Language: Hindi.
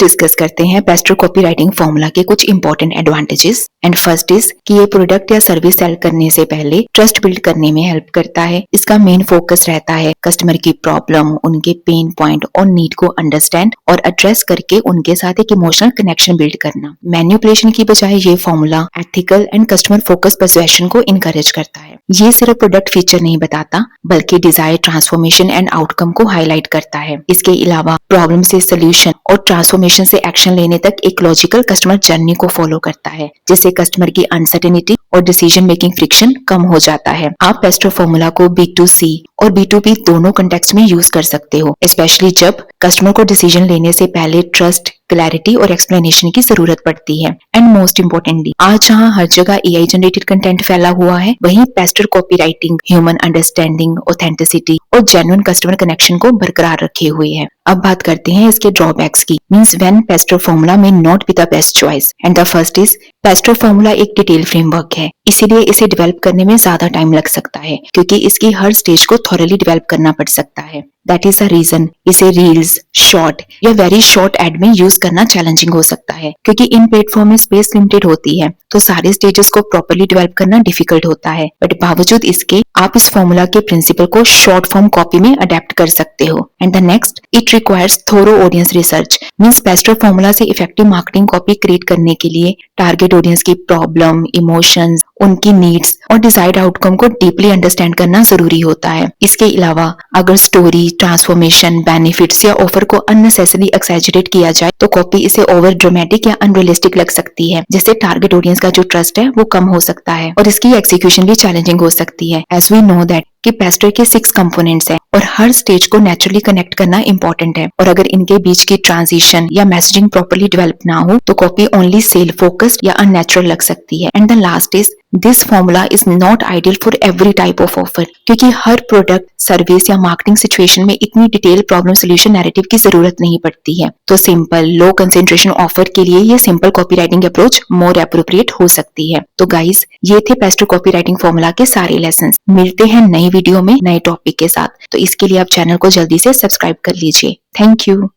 डिस्कस करते हैं पेस्टर कॉपी राइटिंग फॉर्मूला के कुछ important advantages. And first is कि ये प्रोडक्ट या सर्विस सेल करने से पहले ट्रस्ट बिल्ड करने में हेल्प करता है। इसका मेन फोकस रहता है कस्टमर की प्रॉब्लम, उनके पेन पॉइंट और नीड को अंडरस्टैंड और एड्रेस करके उनके साथ एक इमोशनल कनेक्शन बिल्ड करना। मैन्युपुलेशन की बजाय ये formula ethical and customer focus persuasion को इनकरेज करता है। ये सिर्फ प्रोडक्ट फीचर नहीं बताता बल्कि डिजायर ट्रांसफॉर्मेशन एंड आउटकम को हाईलाइट करता है। इसके अलावा प्रॉब्लम से सोल्यूशन और ट्रांसफॉर्मेशन से एक्शन लेने तक एक लॉजिकल कस्टमर जर्नी को फॉलो करता है, जिससे कस्टमर की अनसर्टेनिटी और डिसीजन मेकिंग फ्रिक्शन कम हो जाता है। आप पेस्टर फॉर्मूला को B2C और B2B दोनों कंटेक्स्ट में यूज कर सकते हो, स्पेशली जब कस्टमर को डिसीजन लेने से पहले ट्रस्ट, क्लैरिटी और एक्सप्लेनेशन की जरूरत पड़ती है। एंड मोस्ट इम्पोर्टेंटली, आज जहाँ हर जगह AI जनरेटेड कंटेंट फैला हुआ है, वहीं Pasteur copy writing human understanding, authenticity और जेन्युइन कस्टमर कनेक्शन को बरकरार रखे हुए है। अब बात करते हैं इसके ड्रॉबैक्स की। मींस व्हेन पेस्टर फॉर्मूला में not be the best choice. And the first is Pasteur formula एक डिटेल फ्रेमवर्क है, इसीलिए इसे डेवलप करने में ज्यादा टाइम लग सकता है क्योंकि इसकी हर स्टेज को थॉरली डेवलप करना पड़ सकता है। दैट इज द रीजन इसे रील्स, शॉर्ट या वेरी शॉर्ट एड में यूज करना चैलेंजिंग हो सकता है क्योंकि इन प्लेटफॉर्म में स्पेस लिमिटेड होती है, तो सारे स्टेजेस को प्रॉपर्ली डेवलप करना डिफिकल्ट होता है। बट बावजूद इसके आप इस फॉर्मूला के प्रिंसिपल को शॉर्ट फॉर्म कॉपी में अडेप्ट कर सकते हो। And the next, it requires thorough audience research. Means pastor formula से इफेक्टिव मार्केटिंग कॉपी क्रिएट करने के लिए टारगेट ऑडियंस की प्रॉब्लम, इमोशंस, उनकी नीड्स और डिजायर्ड आउटकम को डीपली अंडरस्टैंड करना जरूरी होता है। इसके अलावा अगर स्टोरी, ट्रांसफॉर्मेशन, बेनिफिट्स या ऑफर को अननेसेसरी एक्सैजरेट किया जाए तो कॉपी इसे ओवर ड्रामेटिक या अनरियलिस्टिक लग सकती है, जिससे टारगेट ऑडियंस का जो ट्रस्ट है वो कम हो सकता है और इसकी एग्जीक्यूशन भी चैलेंजिंग हो सकती है। एज वी नो दैट कि पेस्टर के 6 कंपोनेंट्स हैं और हर स्टेज को नेचुरली कनेक्ट करना इंपॉर्टेंट है, और अगर इनके बीच की ट्रांजिशन या मैसेजिंग प्रॉपर्ली डेवलप ना हो तो कॉपी ओनली सेल फोकस्ड या अननेचुरल लग सकती है। And the last is this formula is not ideal for every type of offer, क्योंकि हर प्रोडक्ट, सर्विस या मार्केटिंग सिचुएशन में इतनी डिटेल प्रॉब्लम सोल्यूशन नैरेटिव की जरूरत नहीं पड़ती है। तो सिंपल, लो कंसेंट्रेशन ऑफर के लिए ये सिंपल कॉपी राइटिंग अप्रोच मोर एप्रोप्रिएट हो सकती है। तो गाइस, ये थे पेस्टर कॉपी राइटिंग फॉर्मूला के सारे लेसन। मिलते हैं नई वीडियो में नए टॉपिक के साथ, तो इसके लिए आप चैनल को जल्दी से सब्सक्राइब कर लीजिए। Thank you.